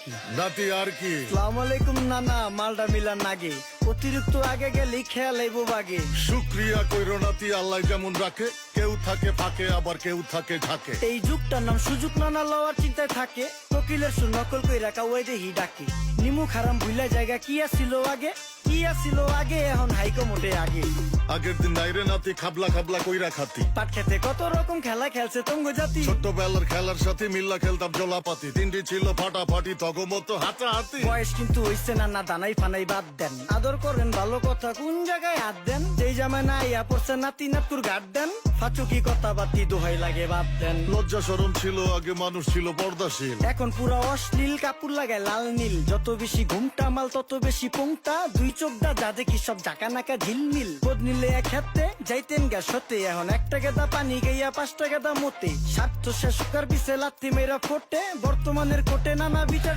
নাকি? নাতি আর কি? আসসালামু আলাইকুম নানা, মালডা মিলান নাগে, অতিরিক্ত আগে গেলে খেয়াল আইবো বাগে। শুক্রিয়া কইরো নাতি, আল্লাহ যেমন রাখে, কেউ থাকে ফাঁকে আবার কেউ থাকে ঝাঁকে। এই যুগটার নাম সুযোগ, নানা লওয়ার চিন্তায় থাকে, কোকিলের সুর নকল কইরা কাওয়াই দেহি ডাকে। নিমু খারাম ভুলা জায়গা কি আসিল আগে, কি আসিল আগে, এখন হাইকো মোটে আগে। আগের দিন নাইরে নাতি খাবলা খাবলা কইরা খাতি, পাট খেতে কত রকম খেলা খেলছে তঙ্গ জাতি। ছোট্টবেলার খেলার সাথে মিল্লা খেলতাম জলাপাতি, তিনটি ছিল ফাটাফাটি তগমতো হাতাহাতি। বয়স কিন্তু হইছে নানা, দানাই ফানাই বাদ দেন, আদর করেন ভালো কথা কোন জায়গায় হাত দেন। যেই জামায় না ইয়া পড়ছে নাতি নাতুর গাট দেন, ফাচুকি কথা বাতি দোহাই লাগে বাদ দেন। লজ্জা শরম ছিল আগে, মানুষ ছিল পর্দাশীল, এখন পুরো অশ্লীল, কাপড় লাগায় লাল নীল। যত বেশি ঘুমটা মাল তত বেশি পোংটা, দুই চোখটা যা দেখি সব জাকা নাকা ঝিলমিল। বোধ নিলে এক হাতে যাইতেন গা সতে, এখন একটা গেদা পানি গাইয়া 5টা গেদা মতে। স্বার্থ শেষ কার পিছে লাথি মেরা ফোটে, বর্তমানের কোটে নানা বিচার